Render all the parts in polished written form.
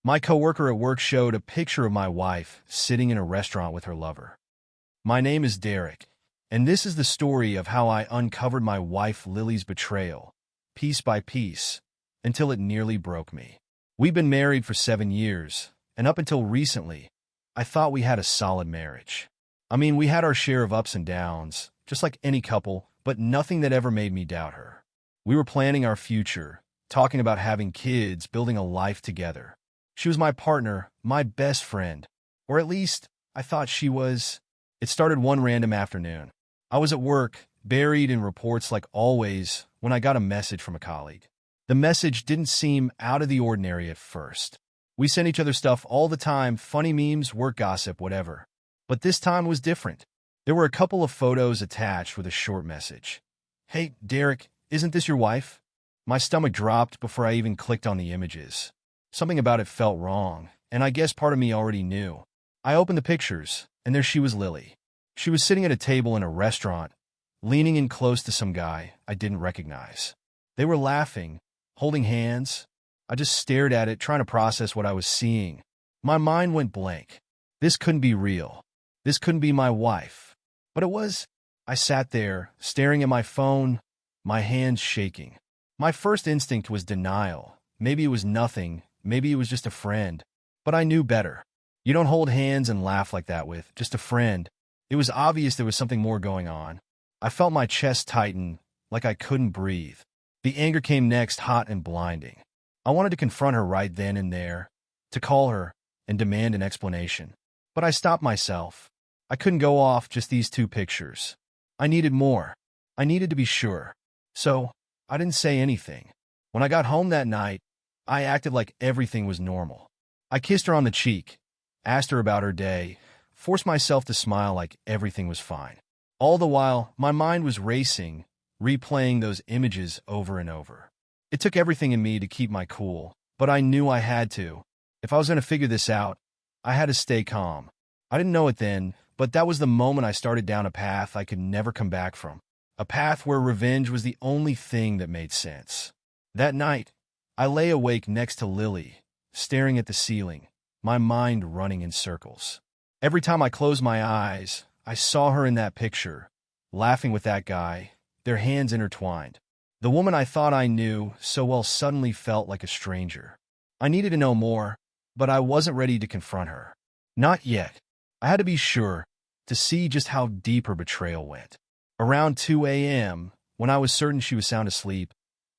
My coworker at work showed a picture of my wife sitting in a restaurant with her lover. My name is Derek, and this is the story of how I uncovered my wife Lily's betrayal, piece by piece, until it nearly broke me. We've been married for 7 years, and up until recently, I thought we had a solid marriage. I mean, we had our share of ups and downs, just like any couple, but nothing that ever made me doubt her. We were planning our future, talking about having kids, building a life together. She was my partner, my best friend, or at least I thought she was. It started one random afternoon. I was at work, buried in reports like always, when I got a message from a colleague. The message didn't seem out of the ordinary at first. We sent each other stuff all the time, funny memes, work gossip, whatever. But this time was different. There were a couple of photos attached with a short message. "Hey, Derek, isn't this your wife?" My stomach dropped before I even clicked on the images. Something about it felt wrong, and I guess part of me already knew. I opened the pictures, and there she was, Lily. She was sitting at a table in a restaurant, leaning in close to some guy I didn't recognize. They were laughing, holding hands. I just stared at it, trying to process what I was seeing. My mind went blank. This couldn't be real. This couldn't be my wife. But it was. I sat there, staring at my phone, my hands shaking. My first instinct was denial. Maybe it was nothing. Maybe it was just a friend. But I knew better. You don't hold hands and laugh like that with just a friend. It was obvious there was something more going on. I felt my chest tighten, like I couldn't breathe. The anger came next, hot and blinding. I wanted to confront her right then and there, to call her and demand an explanation. But I stopped myself. I couldn't go off just these 2 pictures. I needed more. I needed to be sure. So, I didn't say anything. When I got home that night, I acted like everything was normal. I kissed her on the cheek, asked her about her day, forced myself to smile like everything was fine. All the while, my mind was racing, replaying those images over and over. It took everything in me to keep my cool, but I knew I had to. If I was going to figure this out, I had to stay calm. I didn't know it then, but that was the moment I started down a path I could never come back from. A path where revenge was the only thing that made sense. That night, I lay awake next to Lily, staring at the ceiling, my mind running in circles. Every time I closed my eyes, I saw her in that picture, laughing with that guy, their hands intertwined. The woman I thought I knew so well suddenly felt like a stranger. I needed to know more, but I wasn't ready to confront her. Not yet. I had to be sure, to see just how deep her betrayal went. Around 2 a.m., when I was certain she was sound asleep,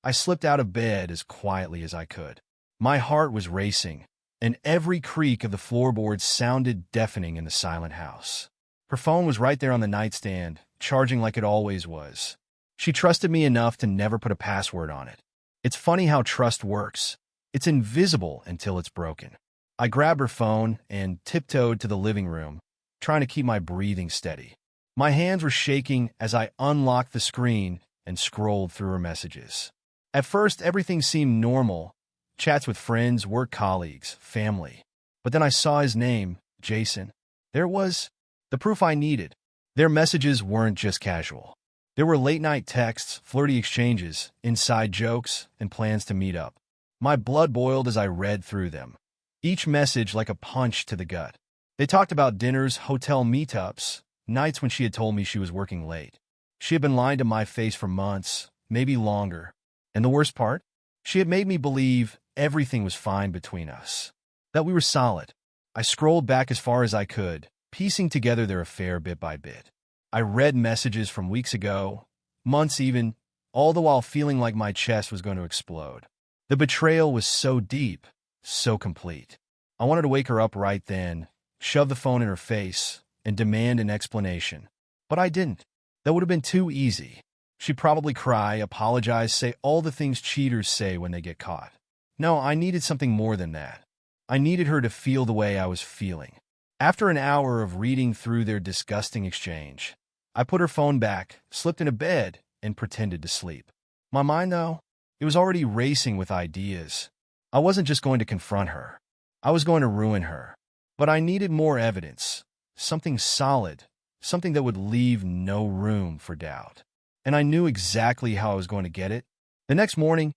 I slipped out of bed as quietly as I could. My heart was racing, and every creak of the floorboards sounded deafening in the silent house. Her phone was right there on the nightstand, charging like it always was. She trusted me enough to never put a password on it. It's funny how trust works. It's invisible until it's broken. I grabbed her phone and tiptoed to the living room, trying to keep my breathing steady. My hands were shaking as I unlocked the screen and scrolled through her messages. At first, everything seemed normal. Chats with friends, work colleagues, family. But then I saw his name, Jason. There was the proof I needed. Their messages weren't just casual. There were late-night texts, flirty exchanges, inside jokes, and plans to meet up. My blood boiled as I read through them, each message like a punch to the gut. They talked about dinners, hotel meetups, nights when she had told me she was working late. She had been lying to my face for months, maybe longer. And the worst part? She had made me believe everything was fine between us, that we were solid. I scrolled back as far as I could, piecing together their affair bit by bit. I read messages from weeks ago, months even, all the while feeling like my chest was going to explode. The betrayal was so deep, so complete. I wanted to wake her up right then, shove the phone in her face, and demand an explanation. But I didn't. That would have been too easy. She'd probably cry, apologize, say all the things cheaters say when they get caught. No, I needed something more than that. I needed her to feel the way I was feeling. After an hour of reading through their disgusting exchange, I put her phone back, slipped into bed, and pretended to sleep. My mind, though, it was already racing with ideas. I wasn't just going to confront her. I was going to ruin her. But I needed more evidence, something solid, something that would leave no room for doubt. And I knew exactly how I was going to get it. The next morning,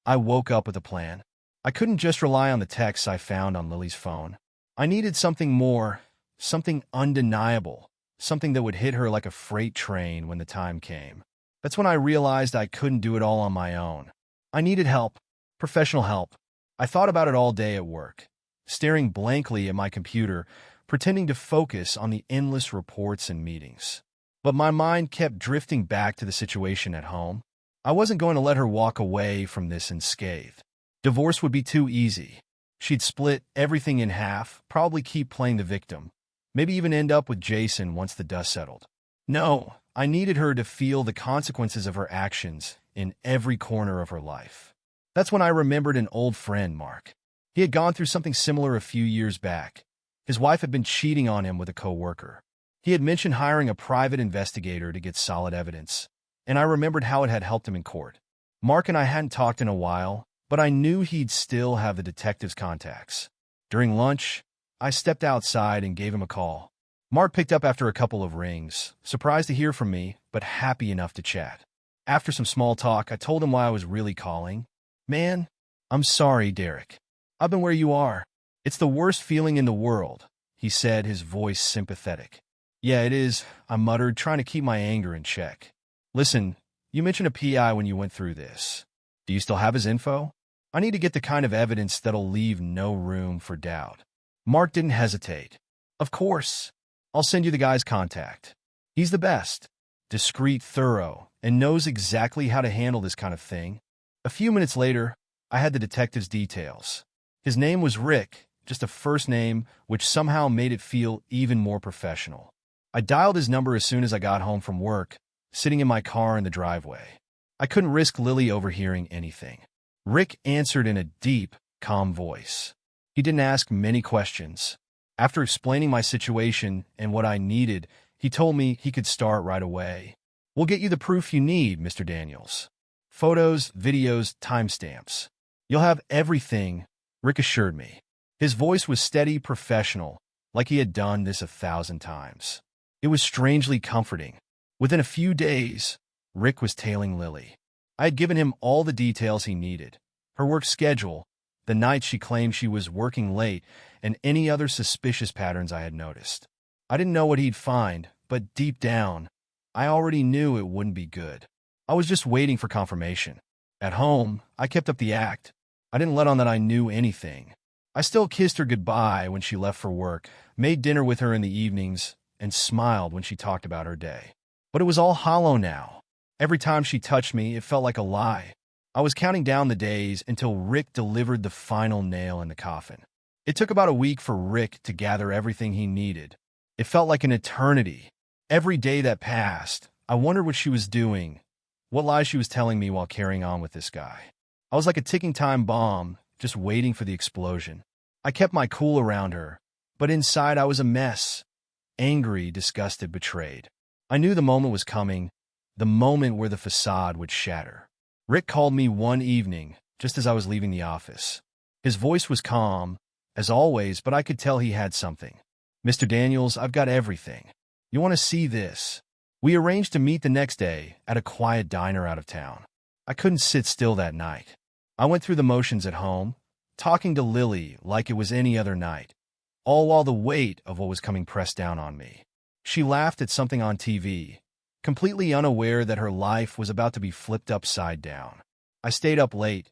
I woke up with a plan. I couldn't just rely on the texts I found on Lily's phone. I needed something more, something undeniable, something that would hit her like a freight train when the time came. That's when I realized I couldn't do it all on my own. I needed help, professional help. I thought about it all day at work, staring blankly at my computer, pretending to focus on the endless reports and meetings. But my mind kept drifting back to the situation at home. I wasn't going to let her walk away from this unscathed. Divorce would be too easy. She'd split everything in half, probably keep playing the victim, maybe even end up with Jason once the dust settled. No, I needed her to feel the consequences of her actions in every corner of her life. That's when I remembered an old friend, Mark. He had gone through something similar a few years back. His wife had been cheating on him with a coworker. He had mentioned hiring a private investigator to get solid evidence, and I remembered how it had helped him in court. Mark and I hadn't talked in a while, but I knew he'd still have the detective's contacts. During lunch, I stepped outside and gave him a call. Mark picked up after a couple of rings, surprised to hear from me, but happy enough to chat. After some small talk, I told him why I was really calling. Man, I'm sorry, Derek. I've been where you are. It's the worst feeling in the world, he said, his voice sympathetic. Yeah, it is, I muttered, trying to keep my anger in check. Listen, you mentioned a PI when you went through this. Do you still have his info? I need to get the kind of evidence that'll leave no room for doubt. Mark didn't hesitate. Of course. I'll send you the guy's contact. He's the best. Discreet, thorough, and knows exactly how to handle this kind of thing. A few minutes later, I had the detective's details. His name was Rick, just a first name, which somehow made it feel even more professional. I dialed his number as soon as I got home from work, sitting in my car in the driveway. I couldn't risk Lily overhearing anything. Rick answered in a deep, calm voice. He didn't ask many questions. After explaining my situation and what I needed, he told me he could start right away. We'll get you the proof you need, Mr. Daniels. Photos, videos, timestamps. You'll have everything, Rick assured me. His voice was steady, professional, like he had done this 1,000 times. It was strangely comforting. Within a few days, Rick was tailing Lily. I had given him all the details he needed. Her work schedule, the nights she claimed she was working late, and any other suspicious patterns I had noticed. I didn't know what he'd find, but deep down, I already knew it wouldn't be good. I was just waiting for confirmation. At home, I kept up the act. I didn't let on that I knew anything. I still kissed her goodbye when she left for work, made dinner with her in the evenings, and smiled when she talked about her day. But it was all hollow now. Every time she touched me, it felt like a lie. I was counting down the days until Rick delivered the final nail in the coffin. It took about a week for Rick to gather everything he needed. It felt like an eternity. Every day that passed, I wondered what she was doing, what lies she was telling me while carrying on with this guy. I was like a ticking time bomb, just waiting for the explosion. I kept my cool around her, but inside I was a mess. Angry, disgusted, betrayed. I knew the moment was coming, the moment where the facade would shatter. Rick called me one evening, just as I was leaving the office. His voice was calm, as always, but I could tell he had something. Mr. Daniels, I've got everything. You want to see this? We arranged to meet the next day at a quiet diner out of town. I couldn't sit still that night. I went through the motions at home, talking to Lily like it was any other night, all while the weight of what was coming pressed down on me. She laughed at something on TV, completely unaware that her life was about to be flipped upside down. I stayed up late,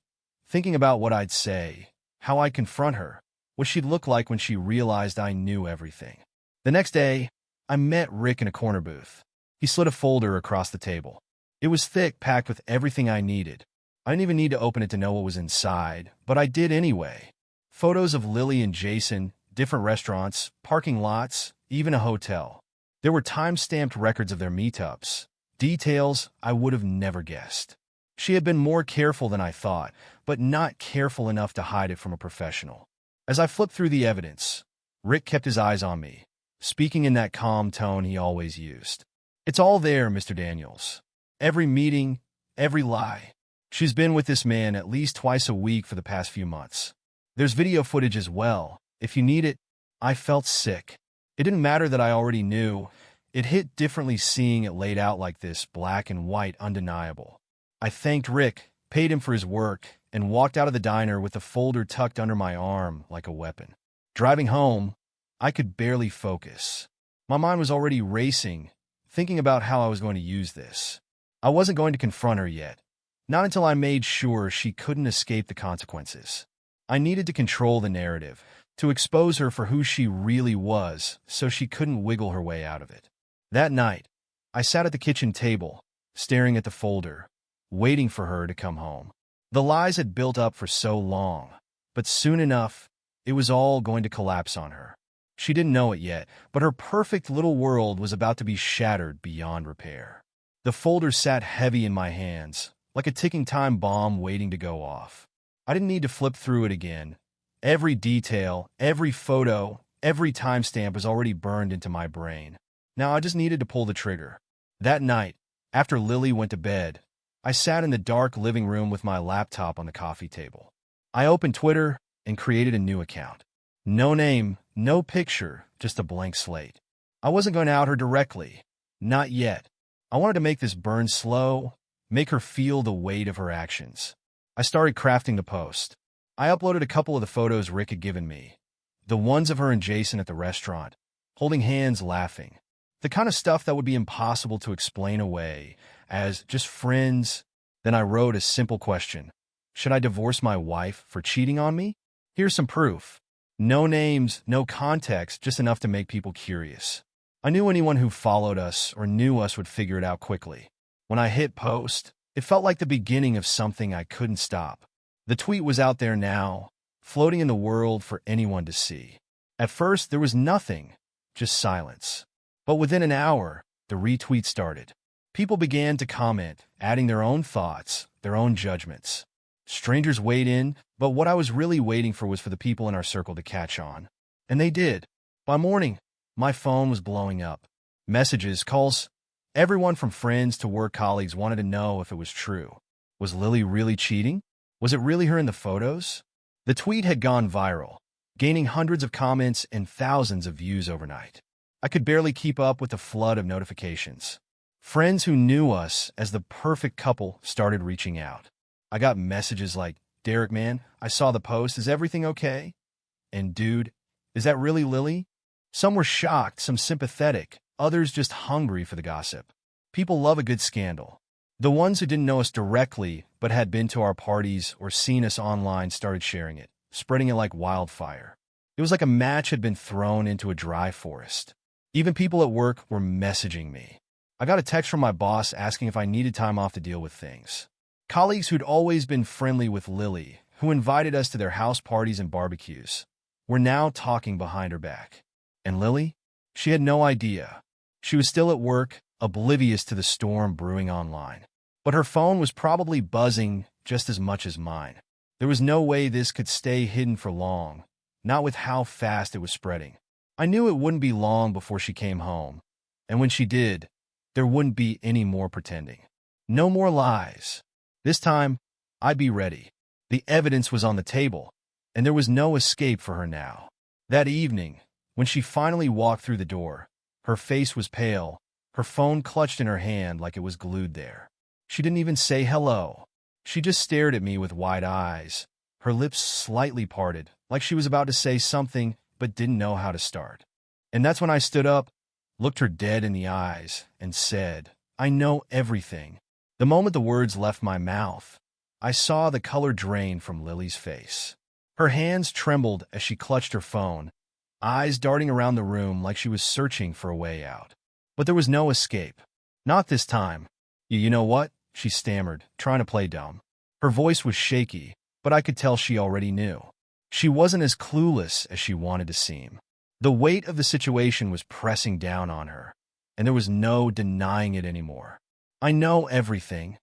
thinking about what I'd say, how I'd confront her, what she'd look like when she realized I knew everything. The next day, I met Rick in a corner booth. He slid a folder across the table. It was thick, packed with everything I needed. I didn't even need to open it to know what was inside, but I did anyway. Photos of Lily and Jason, different restaurants, parking lots, even a hotel. There were time-stamped records of their meetups, details I would have never guessed. She had been more careful than I thought, but not careful enough to hide it from a professional. As I flipped through the evidence, Rick kept his eyes on me, speaking in that calm tone he always used. It's all there, Mr. Daniels. Every meeting, every lie. She's been with this man at least twice a week for the past few months. There's video footage as well. If you need it, I felt sick. It didn't matter that I already knew. It hit differently seeing it laid out like this, black and white, undeniable. I thanked Rick, paid him for his work, and walked out of the diner with the folder tucked under my arm like a weapon. Driving home, I could barely focus. My mind was already racing, thinking about how I was going to use this. I wasn't going to confront her yet, not until I made sure she couldn't escape the consequences. I needed to control the narrative, to expose her for who she really was, so she couldn't wiggle her way out of it. That night, I sat at the kitchen table, staring at the folder, waiting for her to come home. The lies had built up for so long, but soon enough, it was all going to collapse on her. She didn't know it yet, but her perfect little world was about to be shattered beyond repair. The folder sat heavy in my hands, like a ticking time bomb waiting to go off. I didn't need to flip through it again. Every detail, every photo, every timestamp was already burned into my brain. Now I just needed to pull the trigger. That night, after Lily went to bed, I sat in the dark living room with my laptop on the coffee table. I opened Twitter and created a new account. No name, no picture, just a blank slate. I wasn't going to out her directly. Not yet. I wanted to make this burn slow, make her feel the weight of her actions. I started crafting the post. I uploaded a couple of the photos Rick had given me. The ones of her and Jason at the restaurant, holding hands laughing. The kind of stuff that would be impossible to explain away as just friends. Then I wrote a simple question. Should I divorce my wife for cheating on me? Here's some proof. No names, no context, just enough to make people curious. I knew anyone who followed us or knew us would figure it out quickly. When I hit post, it felt like the beginning of something I couldn't stop. The tweet was out there now, floating in the world for anyone to see. At first, there was nothing, just silence. But within an hour, the retweet started. People began to comment, adding their own thoughts, their own judgments. Strangers weighed in, but what I was really waiting for was for the people in our circle to catch on. And they did. By morning, my phone was blowing up. Messages, calls. Everyone from friends to work colleagues wanted to know if it was true. Was Lily really cheating? Was it really her in the photos? The tweet had gone viral, gaining hundreds of comments and thousands of views overnight. I could barely keep up with the flood of notifications. Friends who knew us as the perfect couple started reaching out. I got messages like, Derek, man, I saw the post. Is everything okay? And dude, is that really Lily? Some were shocked, some sympathetic, others just hungry for the gossip. People love a good scandal. The ones who didn't know us directly but had been to our parties or seen us online started sharing it, spreading it like wildfire. It was like a match had been thrown into a dry forest. Even people at work were messaging me. I got a text from my boss asking if I needed time off to deal with things. Colleagues who'd always been friendly with Lily, who invited us to their house parties and barbecues, were now talking behind her back. And Lily? She had no idea. She was still at work, oblivious to the storm brewing online. But her phone was probably buzzing just as much as mine. There was no way this could stay hidden for long, not with how fast it was spreading. I knew it wouldn't be long before she came home. And when she did, there wouldn't be any more pretending. No more lies. This time, I'd be ready. The evidence was on the table, and there was no escape for her now. That evening, when she finally walked through the door, her face was pale, her phone clutched in her hand like it was glued there. She didn't even say hello. She just stared at me with wide eyes, her lips slightly parted, like she was about to say something but didn't know how to start. And that's when I stood up, looked her dead in the eyes, and said, I know everything. The moment the words left my mouth, I saw the color drain from Lily's face. Her hands trembled as she clutched her phone, eyes darting around the room like she was searching for a way out. But there was no escape. Not this time. You know what? She stammered, trying to play dumb. Her voice was shaky, but I could tell she already knew. She wasn't as clueless as she wanted to seem. The weight of the situation was pressing down on her, and there was no denying it anymore. I know everything.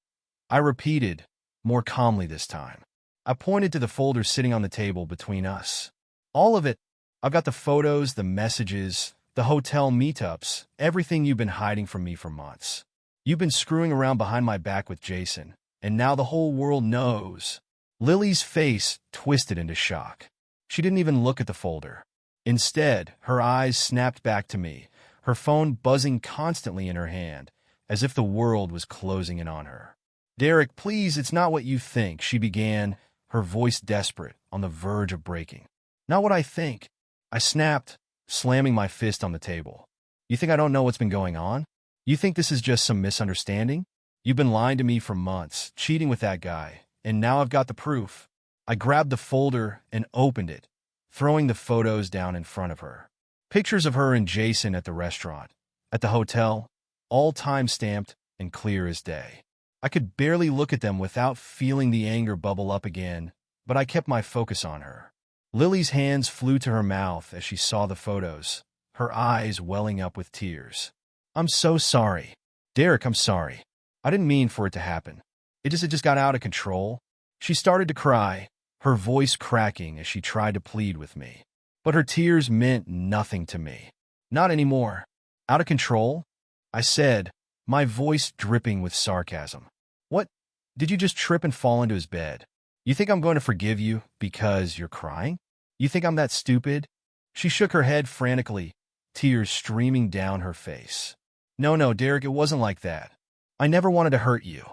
I repeated, more calmly this time. I pointed to the folder sitting on the table between us. All of it. I've got the photos, the messages, the hotel meetups, everything you've been hiding from me for months. You've been screwing around behind my back with Jason, and now the whole world knows. Lily's face twisted into shock. She didn't even look at the folder. Instead, her eyes snapped back to me, her phone buzzing constantly in her hand, as if the world was closing in on her. Derek, please, it's not what you think, she began, her voice desperate, on the verge of breaking. Not what I think, I snapped, slamming my fist on the table. You think I don't know what's been going on? You think this is just some misunderstanding? You've been lying to me for months, cheating with that guy, and now I've got the proof. I grabbed the folder and opened it, throwing the photos down in front of her. Pictures of her and Jason at the restaurant, at the hotel, all time-stamped and clear as day. I could barely look at them without feeling the anger bubble up again, but I kept my focus on her. Lily's hands flew to her mouth as she saw the photos, her eyes welling up with tears. I'm so sorry. Derek, I'm sorry. I didn't mean for it to happen. It just got out of control. She started to cry, her voice cracking as she tried to plead with me. But her tears meant nothing to me. Not anymore. Out of control? I said, my voice dripping with sarcasm. What? Did you just trip and fall into his bed? You think I'm going to forgive you because you're crying? You think I'm that stupid? She shook her head frantically, tears streaming down her face. No, Derek, it wasn't like that. I never wanted to hurt you.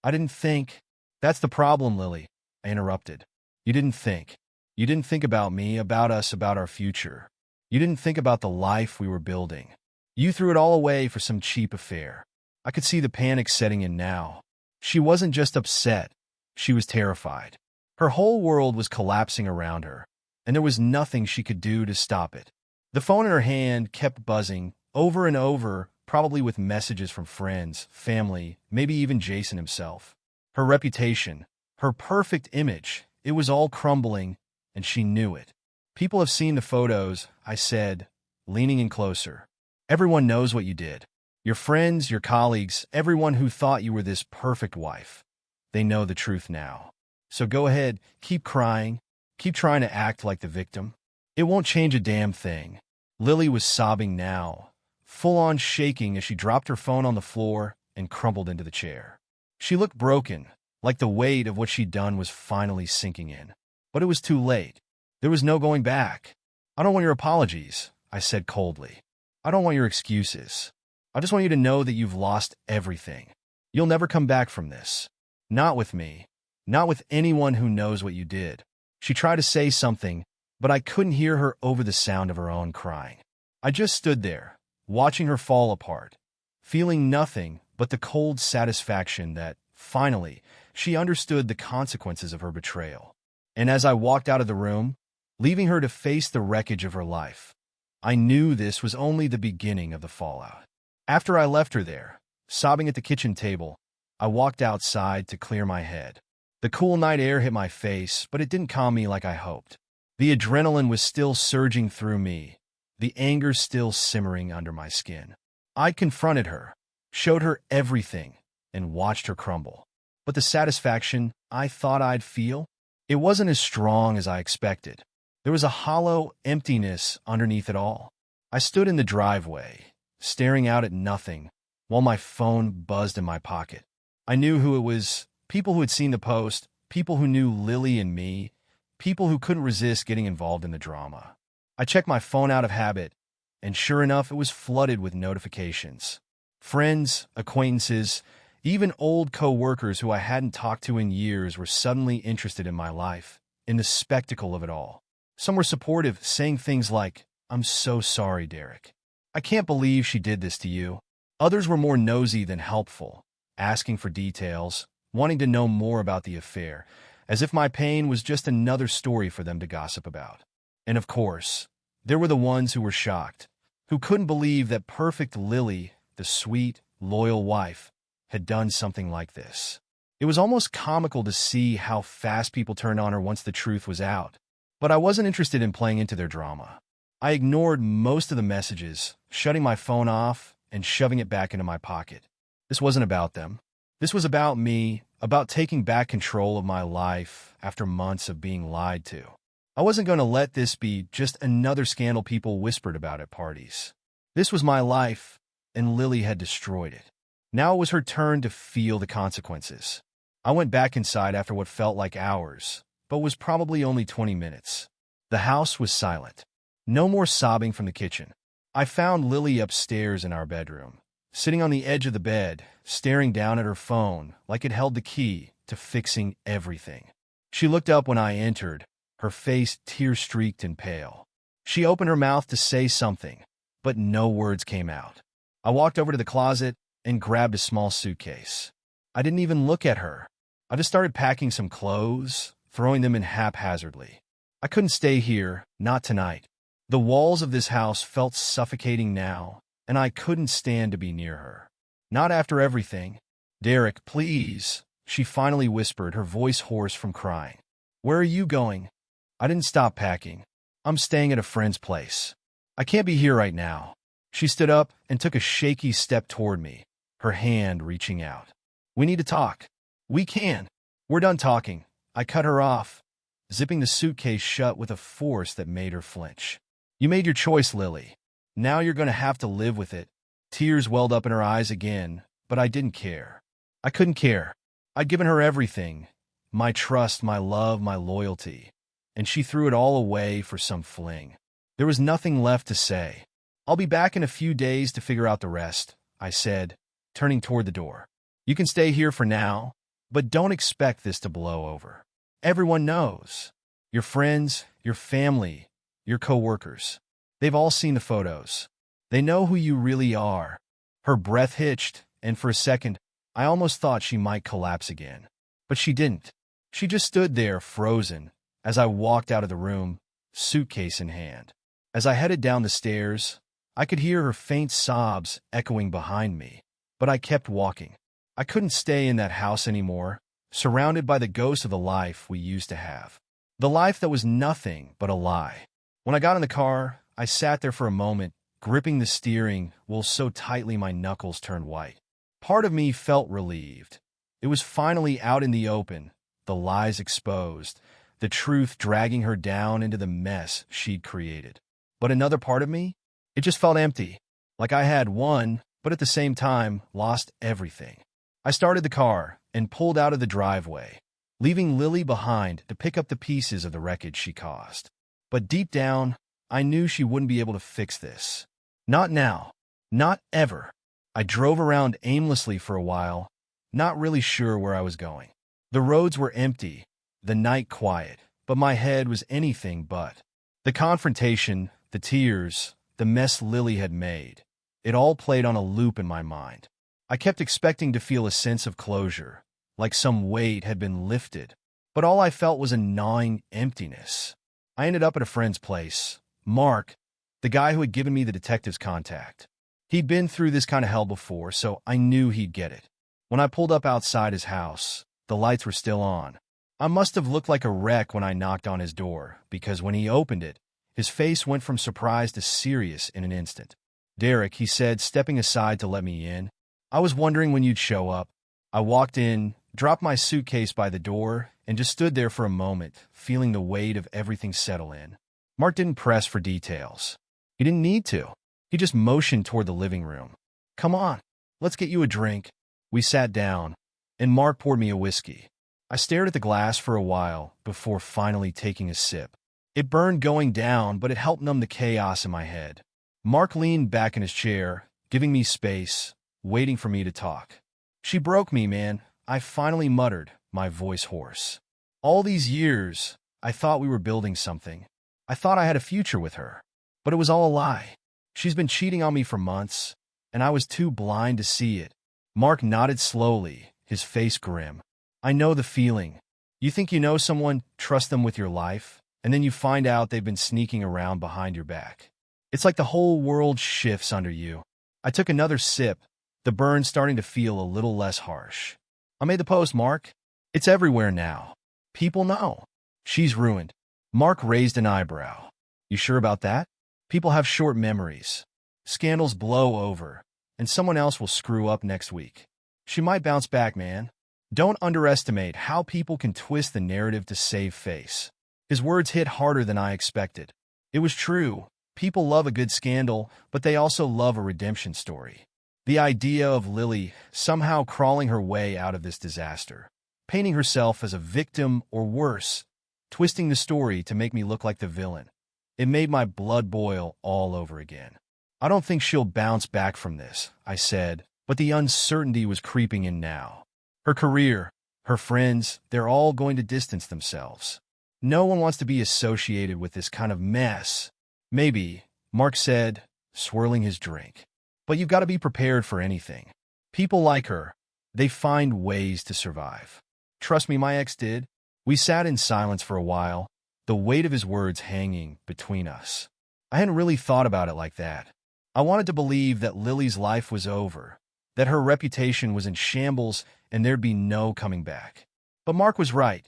I didn't think. That's the problem, Lily, I interrupted. You didn't think. You didn't think about me, about us, about our future. You didn't think about the life we were building. You threw it all away for some cheap affair. I could see the panic setting in now. She wasn't just upset. She was terrified. Her whole world was collapsing around her, and there was nothing she could do to stop it. The phone in her hand kept buzzing, over and over, probably with messages from friends, family, maybe even Jason himself. Her reputation, her perfect image, it was all crumbling, and she knew it. People have seen the photos, I said, leaning in closer. Everyone knows what you did. Your friends, your colleagues, everyone who thought you were this perfect wife. They know the truth now. So go ahead, keep crying, keep trying to act like the victim. It won't change a damn thing. Lily was sobbing now, full-on shaking as she dropped her phone on the floor and crumpled into the chair. She looked broken, like the weight of what she'd done was finally sinking in. But it was too late. There was no going back. I don't want your apologies, I said coldly. I don't want your excuses. I just want you to know that you've lost everything. You'll never come back from this. Not with me. Not with anyone who knows what you did. She tried to say something, but I couldn't hear her over the sound of her own crying. I just stood there, watching her fall apart, feeling nothing but the cold satisfaction that, finally, she understood the consequences of her betrayal. And as I walked out of the room, leaving her to face the wreckage of her life, I knew this was only the beginning of the fallout. After I left her there, sobbing at the kitchen table, I walked outside to clear my head. The cool night air hit my face, but it didn't calm me like I hoped. The adrenaline was still surging through me, the anger still simmering under my skin. I confronted her, showed her everything, and watched her crumble. But the satisfaction I thought I'd feel, it wasn't as strong as I expected. There was a hollow emptiness underneath it all. I stood in the driveway, staring out at nothing, while my phone buzzed in my pocket. I knew who it was, people who had seen the post, people who knew Lily and me, people who couldn't resist getting involved in the drama. I checked my phone out of habit, and sure enough, it was flooded with notifications. Friends, acquaintances, even old co-workers who I hadn't talked to in years were suddenly interested in my life, in the spectacle of it all. Some were supportive, saying things like, "I'm so sorry, Derek. I can't believe she did this to you." Others were more nosy than helpful, asking for details, wanting to know more about the affair, as if my pain was just another story for them to gossip about. And of course, there were the ones who were shocked, who couldn't believe that perfect Lily, the sweet, loyal wife, had done something like this. It was almost comical to see how fast people turned on her once the truth was out. But I wasn't interested in playing into their drama. I ignored most of the messages, shutting my phone off and shoving it back into my pocket. This wasn't about them. This was about me, about taking back control of my life after months of being lied to. I wasn't going to let this be just another scandal people whispered about at parties. This was my life, and Lily had destroyed it. Now it was her turn to feel the consequences. I went back inside after what felt like hours, but was probably only 20 minutes. The house was silent. No more sobbing from the kitchen. I found Lily upstairs in our bedroom, sitting on the edge of the bed, staring down at her phone like it held the key to fixing everything. She looked up when I entered, her face tear-streaked and pale. She opened her mouth to say something, but no words came out. I walked over to the closet and grabbed a small suitcase. I didn't even look at her. I just started packing some clothes, throwing them in haphazardly. I couldn't stay here, not tonight. The walls of this house felt suffocating now, and I couldn't stand to be near her. Not after everything. "Derek, please," she finally whispered, her voice hoarse from crying. "Where are you going?" I didn't stop packing. "I'm staying at a friend's place. I can't be here right now." She stood up and took a shaky step toward me, her hand reaching out. "We need to talk." "We can." "We're done talking." I cut her off, zipping the suitcase shut with a force that made her flinch. "You made your choice, Lily. Now you're going to have to live with it." Tears welled up in her eyes again, but I didn't care. I couldn't care. I'd given her everything, my trust, my love, my loyalty, and she threw it all away for some fling. There was nothing left to say. "I'll be back in a few days to figure out the rest," I said, turning toward the door. "You can stay here for now, but don't expect this to blow over. Everyone knows. Your friends, your family, your coworkers. They've all seen the photos. They know who you really are." Her breath hitched, and for a second, I almost thought she might collapse again. But she didn't. She just stood there, frozen, as I walked out of the room, suitcase in hand. As I headed down the stairs, I could hear her faint sobs echoing behind me, but I kept walking. I couldn't stay in that house anymore, surrounded by the ghosts of the life we used to have. The life that was nothing but a lie. When I got in the car, I sat there for a moment, gripping the steering wheel so tightly my knuckles turned white. Part of me felt relieved. It was finally out in the open, the lies exposed, the truth dragging her down into the mess she'd created. But another part of me, it just felt empty, like I had won, but at the same time, lost everything. I started the car and pulled out of the driveway, leaving Lily behind to pick up the pieces of the wreckage she caused. But deep down, I knew she wouldn't be able to fix this. Not now. Not ever. I drove around aimlessly for a while, not really sure where I was going. The roads were empty, the night quiet, but my head was anything but. The confrontation, the tears, the mess Lily had made, it all played on a loop in my mind. I kept expecting to feel a sense of closure, like some weight had been lifted, but all I felt was a gnawing emptiness. I ended up at a friend's place, Mark, the guy who had given me the detective's contact. He'd been through this kind of hell before, so I knew he'd get it. When I pulled up outside his house, the lights were still on. I must have looked like a wreck when I knocked on his door, because when he opened it, his face went from surprise to serious in an instant. "Derek," he said, stepping aside to let me in. "I was wondering when you'd show up." I walked in, dropped my suitcase by the door, and just stood there for a moment, feeling the weight of everything settle in. Mark didn't press for details. He didn't need to. He just motioned toward the living room. "Come on, let's get you a drink." We sat down, and Mark poured me a whiskey. I stared at the glass for a while before finally taking a sip. It burned going down, but it helped numb the chaos in my head. Mark leaned back in his chair, giving me space, waiting for me to talk. "She broke me, man," I finally muttered, my voice hoarse. "All these years, I thought we were building something. I thought I had a future with her. But it was all a lie. She's been cheating on me for months, and I was too blind to see it." Mark nodded slowly, his face grim. "I know the feeling. You think you know someone, trust them with your life, and then you find out they've been sneaking around behind your back. It's like the whole world shifts under you." I took another sip, the burn starting to feel a little less harsh. "I made the post, Mark. It's everywhere now. People know. She's ruined." Mark raised an eyebrow. "You sure about that? People have short memories. Scandals blow over, and someone else will screw up next week. She might bounce back, man. Don't underestimate how people can twist the narrative to save face." His words hit harder than I expected. It was true. People love a good scandal, but they also love a redemption story. The idea of Lily somehow crawling her way out of this disaster, painting herself as a victim or worse, twisting the story to make me look like the villain. It made my blood boil all over again. "I don't think she'll bounce back from this," I said, but the uncertainty was creeping in now. Her career, Her friends, they're all going to distance themselves. No one wants to be associated with this kind of mess. Maybe, Mark said, swirling his drink. But you've got to be prepared for anything. People like her, they find ways to survive. Trust me, my ex did. We sat in silence for a while, the weight of his words hanging between us. I hadn't really thought about it like that. I wanted to believe that Lily's life was over, that her reputation was in shambles and there'd be no coming back. But Mark was right.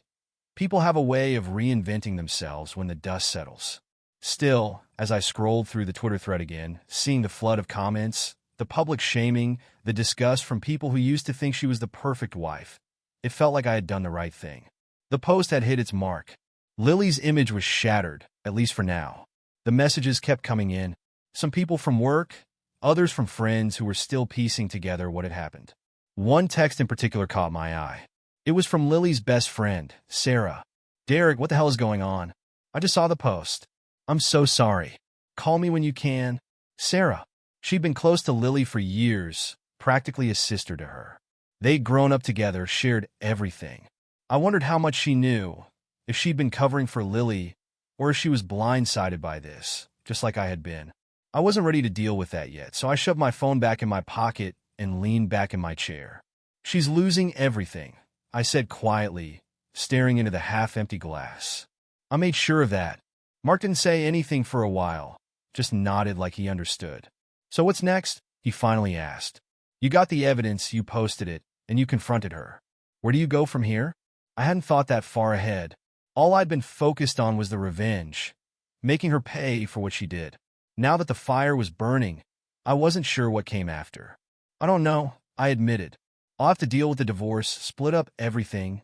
People have a way of reinventing themselves when the dust settles. Still, as I scrolled through the Twitter thread again, seeing the flood of comments, the public shaming, the disgust from people who used to think she was the perfect wife, it felt like I had done the right thing. The post had hit its mark. Lily's image was shattered, at least for now. The messages kept coming in, some people from work, others from friends who were still piecing together what had happened. One text in particular caught my eye. It was from Lily's best friend, Sarah. "Derek, what the hell is going on? I just saw the post. I'm so sorry. Call me when you can." Sarah. She'd been close to Lily for years, practically a sister to her. They'd grown up together, shared everything. I wondered how much she knew, if she'd been covering for Lily, or if she was blindsided by this, just like I had been. I wasn't ready to deal with that yet, so I shoved my phone back in my pocket and leaned back in my chair. "She's losing everything," I said quietly, staring into the half-empty glass. I made sure of that. Mark didn't say anything for a while, just nodded like he understood. "So what's next?" he finally asked. "You got the evidence, you posted it, and you confronted her. Where do you go from here?" I hadn't thought that far ahead. All I'd been focused on was the revenge, making her pay for what she did. Now that the fire was burning, I wasn't sure what came after. "I don't know," I admitted. "I'll have to deal with the divorce, split up everything.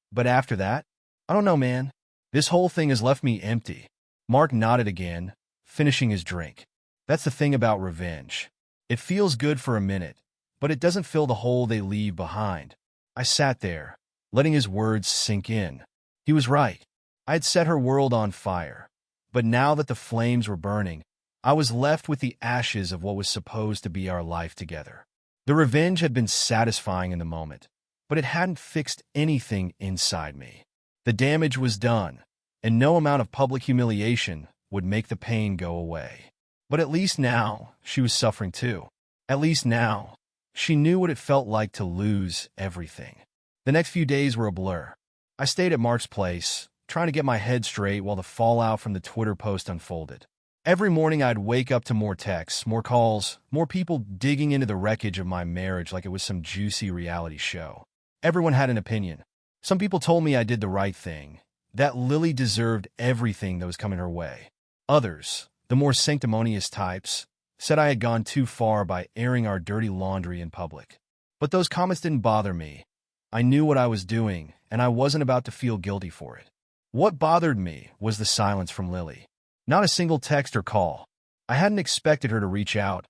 But after that, I don't know, man. This whole thing has left me empty." Mark nodded again, finishing his drink. "That's the thing about revenge. It feels good for a minute, but it doesn't fill the hole they leave behind." I sat there, letting his words sink in. He was right. I had set her world on fire. But now that the flames were burning, I was left with the ashes of what was supposed to be our life together. The revenge had been satisfying in the moment, but it hadn't fixed anything inside me. The damage was done, and no amount of public humiliation would make the pain go away. But at least now, she was suffering too. At least now, she knew what it felt like to lose everything. The next few days were a blur. I stayed at Mark's place, trying to get my head straight while the fallout from the Twitter post unfolded. Every morning I'd wake up to more texts, more calls, more people digging into the wreckage of my marriage like it was some juicy reality show. Everyone had an opinion. Some people told me I did the right thing, that Lily deserved everything that was coming her way. Others, the more sanctimonious types, said I had gone too far by airing our dirty laundry in public. But those comments didn't bother me. I knew what I was doing, and I wasn't about to feel guilty for it. What bothered me was the silence from Lily. Not a single text or call. I hadn't expected her to reach out,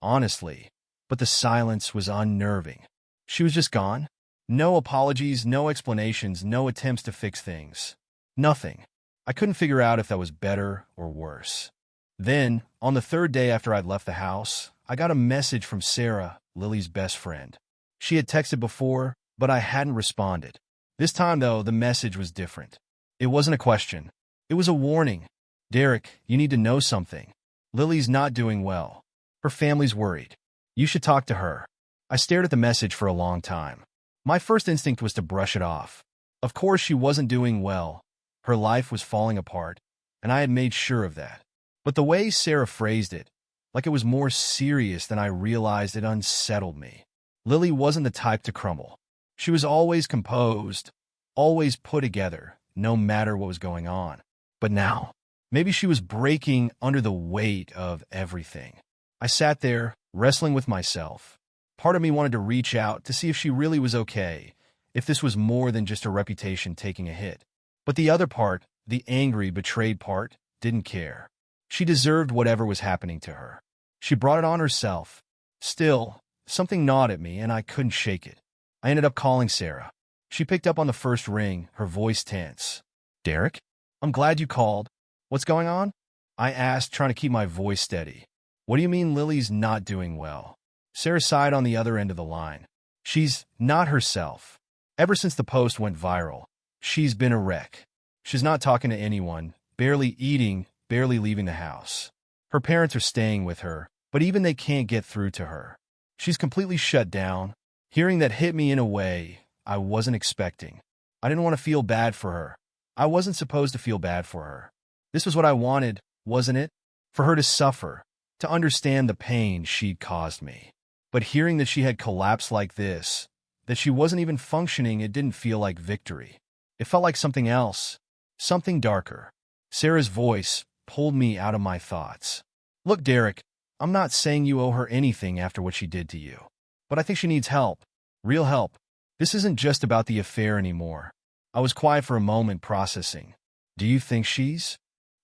honestly, but the silence was unnerving. She was just gone. No apologies, no explanations, no attempts to fix things. Nothing. I couldn't figure out if that was better or worse. Then, on the third day after I'd left the house, I got a message from Sarah, Lily's best friend. She had texted before, but I hadn't responded. This time, though, the message was different. It wasn't a question. It was a warning. "Derek, you need to know something. Lily's not doing well. Her family's worried. You should talk to her." I stared at the message for a long time. My first instinct was to brush it off. Of course she wasn't doing well. Her life was falling apart, and I had made sure of that. But the way Sarah phrased it, like it was more serious than I realized, it unsettled me. Lily wasn't the type to crumble. She was always composed, always put together, no matter what was going on. But now, maybe she was breaking under the weight of everything. I sat there, wrestling with myself. Part of me wanted to reach out to see if she really was okay, if this was more than just her reputation taking a hit. But the other part, the angry, betrayed part, didn't care. She deserved whatever was happening to her. She brought it on herself. Still, something gnawed at me, and I couldn't shake it. I ended up calling Sarah. She picked up on the first ring, her voice tense. "Derek? I'm glad you called. What's going on?" I asked, trying to keep my voice steady. "What do you mean Lily's not doing well?" Sarah sighed on the other end of the line. "She's not herself. Ever since the post went viral, she's been a wreck. She's not talking to anyone, barely eating, barely leaving the house. Her parents are staying with her, but even they can't get through to her. She's completely shut down. Hearing that hit me in a way I wasn't expecting. I didn't want to feel bad for her. I wasn't supposed to feel bad for her. This was what I wanted, wasn't it? For her to suffer, to understand the pain she'd caused me. But hearing that she had collapsed like this, that she wasn't even functioning, it didn't feel like victory. It felt like something else, something darker. Sarah's voice pulled me out of my thoughts. Look, Derek, I'm not saying you owe her anything after what she did to you. But I think she needs help. Real help. This isn't just about the affair anymore. I was quiet for a moment, processing. Do you think she's?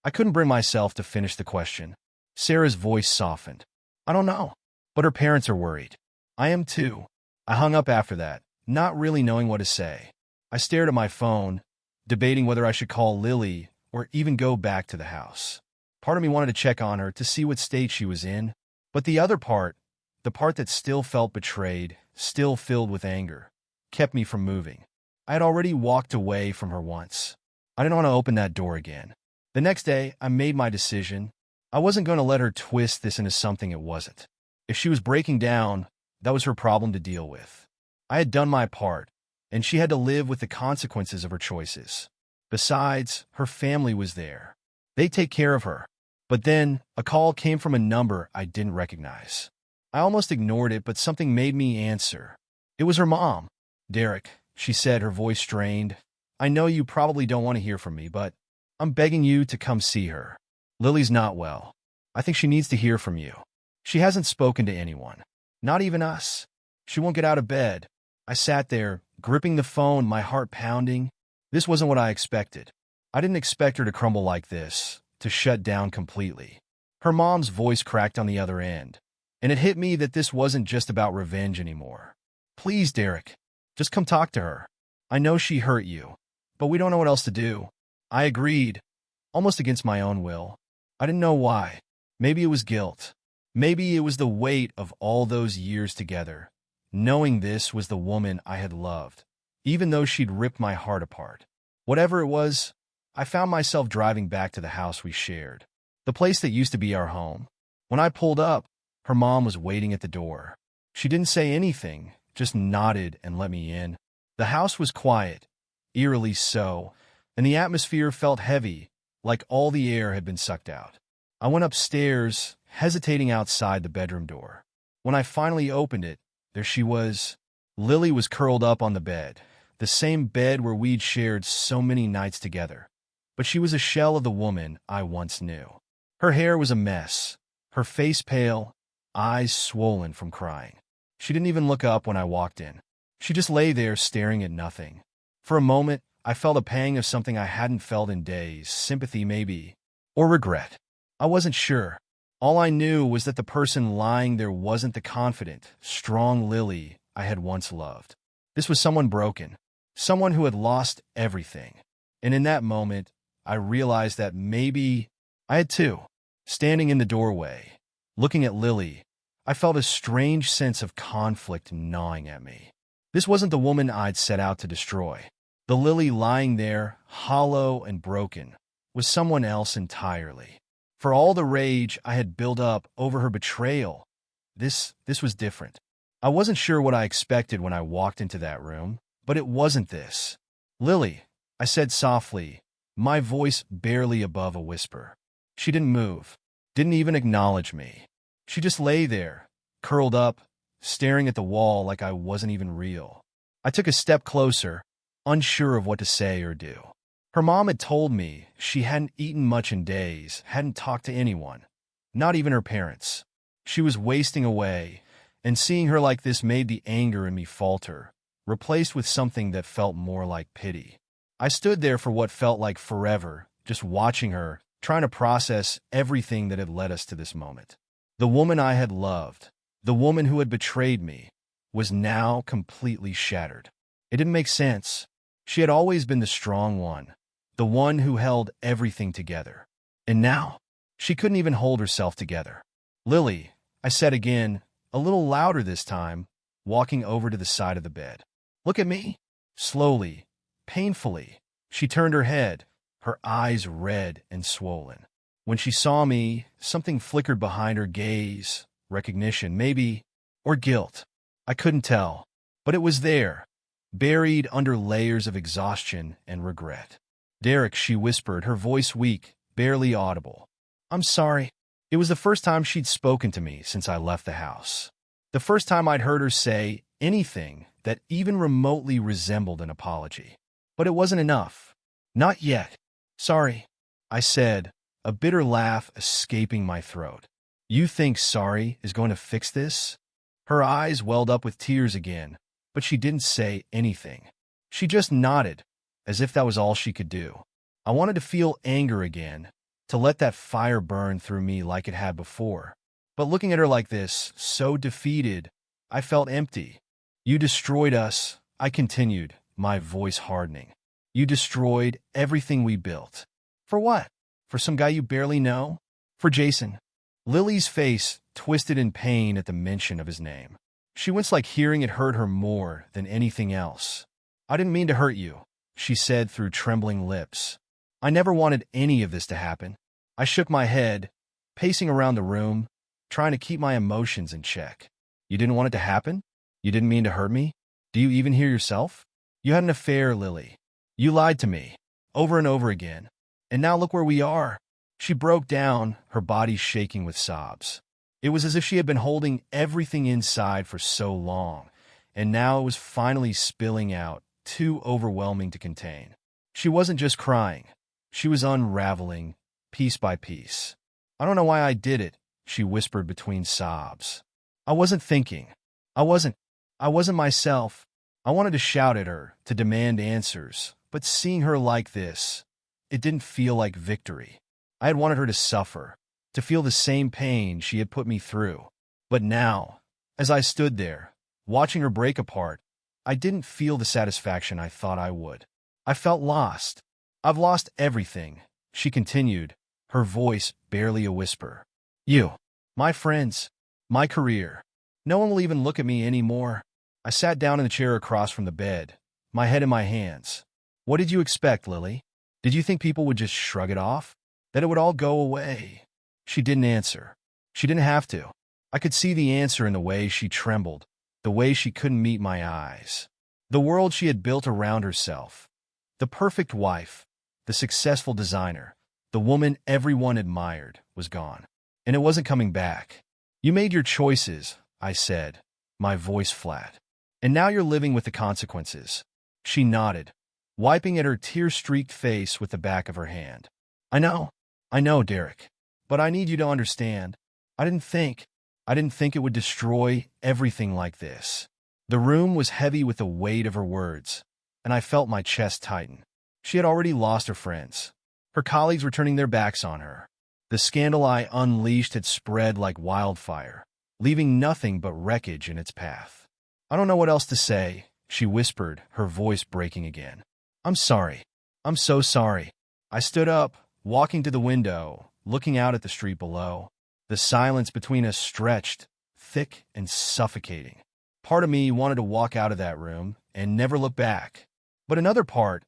I couldn't bring myself to finish the question. Sarah's voice softened. I don't know. But her parents are worried. I am too. I hung up after that, not really knowing what to say. I stared at my phone, debating whether I should call Lily or even go back to the house. Part of me wanted to check on her to see what state she was in, but the other part, the part that still felt betrayed, still filled with anger, kept me from moving. I had already walked away from her once. I didn't want to open that door again. The next day, I made my decision. I wasn't going to let her twist this into something it wasn't. If she was breaking down, that was her problem to deal with. I had done my part, and she had to live with the consequences of her choices. Besides, her family was there. They'd take care of her. But then, a call came from a number I didn't recognize. I almost ignored it, but something made me answer. It was her mom. Derek, she said, her voice strained. I know you probably don't want to hear from me, but I'm begging you to come see her. Lily's not well. I think she needs to hear from you. She hasn't spoken to anyone. Not even us. She won't get out of bed. I sat there, gripping the phone, my heart pounding. This wasn't what I expected. I didn't expect her to crumble like this, to shut down completely. Her mom's voice cracked on the other end, and it hit me that this wasn't just about revenge anymore. Please, Derek, just come talk to her. I know she hurt you, but we don't know what else to do. I agreed, almost against my own will. I didn't know why. Maybe it was guilt. Maybe it was the weight of all those years together, knowing this was the woman I had loved, even though she'd ripped my heart apart. Whatever it was, I found myself driving back to the house we shared, the place that used to be our home. When I pulled up, her mom was waiting at the door. She didn't say anything, just nodded and let me in. The house was quiet, eerily so, and the atmosphere felt heavy, like all the air had been sucked out. I went upstairs, hesitating outside the bedroom door. When I finally opened it, there she was. Lily was curled up on the bed, the same bed where we'd shared so many nights together. But she was a shell of the woman I once knew. Her hair was a mess, her face pale, eyes swollen from crying. She didn't even look up when I walked in. She just lay there staring at nothing. For a moment, I felt a pang of something I hadn't felt in days, sympathy maybe, or regret. I wasn't sure. All I knew was that the person lying there wasn't the confident, strong Lily I had once loved. This was someone broken, someone who had lost everything. And in that moment, I realized that maybe I had too. Standing in the doorway, looking at Lily, I felt a strange sense of conflict gnawing at me. This wasn't the woman I'd set out to destroy. The Lily lying there, hollow and broken, was someone else entirely. For all the rage I had built up over her betrayal, this was different. I wasn't sure what I expected when I walked into that room, but it wasn't this. Lily, I said softly, my voice barely above a whisper. She didn't move, didn't even acknowledge me. She just lay there, curled up, staring at the wall like I wasn't even real. I took a step closer, unsure of what to say or do. Her mom had told me she hadn't eaten much in days, hadn't talked to anyone, not even her parents. She was wasting away, and seeing her like this made the anger in me falter, replaced with something that felt more like pity. I stood there for what felt like forever, just watching her, trying to process everything that had led us to this moment. The woman I had loved, the woman who had betrayed me, was now completely shattered. It didn't make sense. She had always been the strong one, the one who held everything together. And now, she couldn't even hold herself together. Lily, I said again, a little louder this time, walking over to the side of the bed. Look at me. Slowly, painfully, she turned her head, her eyes red and swollen. When she saw me, something flickered behind her gaze, recognition, maybe, or guilt. I couldn't tell, but it was there, buried under layers of exhaustion and regret. "Derek," she whispered, her voice weak, barely audible. "I'm sorry." It was the first time she'd spoken to me since I left the house. The first time I'd heard her say anything that even remotely resembled an apology. But it wasn't enough. Not yet. "Sorry," I said, a bitter laugh escaping my throat. "You think sorry is going to fix this?" Her eyes welled up with tears again, but she didn't say anything. She just nodded, as if that was all she could do. I wanted to feel anger again, to let that fire burn through me like it had before. But looking at her like this, so defeated, I felt empty. "You destroyed us," I continued, my voice hardening. "You destroyed everything we built. For what? For some guy you barely know? For Jason?" Lily's face twisted in pain at the mention of his name. She winced like hearing it hurt her more than anything else. "I didn't mean to hurt you," she said through trembling lips. "I never wanted any of this to happen." I shook my head, pacing around the room, trying to keep my emotions in check. "You didn't want it to happen? You didn't mean to hurt me? Do you even hear yourself? You had an affair, Lily. You lied to me, over and over again. And now look where we are." She broke down, her body shaking with sobs. It was as if she had been holding everything inside for so long, and now it was finally spilling out, too overwhelming to contain. She wasn't just crying. She was unraveling, piece by piece. "I don't know why I did it," she whispered between sobs. "I wasn't thinking. I wasn't myself." I wanted to shout at her, to demand answers, but seeing her like this, it didn't feel like victory. I had wanted her to suffer, to feel the same pain she had put me through. But now, as I stood there, watching her break apart, I didn't feel the satisfaction I thought I would. I felt lost. "I've lost everything," she continued, her voice barely a whisper. "You, my friends, my career. No one will even look at me anymore." I sat down in the chair across from the bed, my head in my hands. "What did you expect, Lily? Did you think people would just shrug it off? That it would all go away?" She didn't answer. She didn't have to. I could see the answer in the way she trembled, the way she couldn't meet my eyes. The world she had built around herself, the perfect wife, the successful designer, the woman everyone admired, was gone. And it wasn't coming back. "You made your choices," I said, my voice flat. "And now you're living with the consequences." She nodded, wiping at her tear-streaked face with the back of her hand. I know, Derek. But I need you to understand. I didn't think it would destroy everything like this." The room was heavy with the weight of her words, and I felt my chest tighten. She had already lost her friends. Her colleagues were turning their backs on her. The scandal I unleashed had spread like wildfire, leaving nothing but wreckage in its path. "I don't know what else to say," she whispered, her voice breaking again. "I'm sorry. I'm so sorry." I stood up, walking to the window, looking out at the street below. The silence between us stretched, thick and suffocating. Part of me wanted to walk out of that room and never look back. But another part,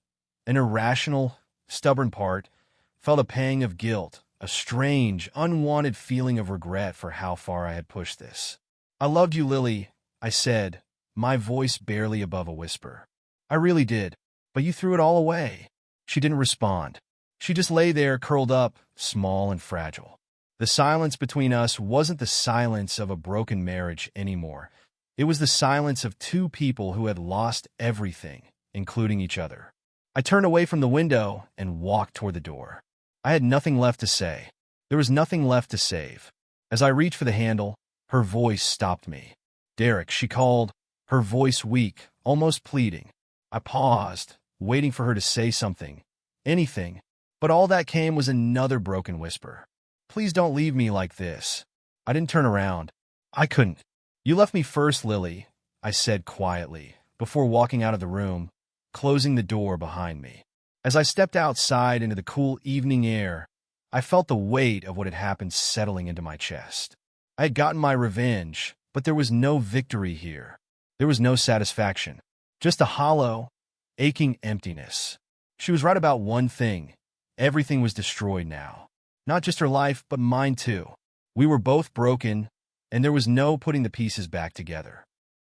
an irrational, stubborn part, felt a pang of guilt, a strange, unwanted feeling of regret for how far I had pushed this. "I loved you, Lily," I said, my voice barely above a whisper. "I really did, but you threw it all away." She didn't respond. She just lay there, curled up, small and fragile. The silence between us wasn't the silence of a broken marriage anymore. It was the silence of two people who had lost everything, including each other. I turned away from the window and walked toward the door. I had nothing left to say. There was nothing left to save. As I reached for the handle, her voice stopped me. "Derek," she called, her voice weak, almost pleading. I paused, waiting for her to say something, anything, but all that came was another broken whisper. "Please don't leave me like this." I didn't turn around. I couldn't. "You left me first, Lily," I said quietly, before walking out of the room, closing the door behind me. As I stepped outside into the cool evening air, I felt the weight of what had happened settling into my chest. I had gotten my revenge, but there was no victory here. There was no satisfaction. Just a hollow, aching emptiness. She was right about one thing. Everything was destroyed now. Not just her life, but mine too. We were both broken, and there was no putting the pieces back together.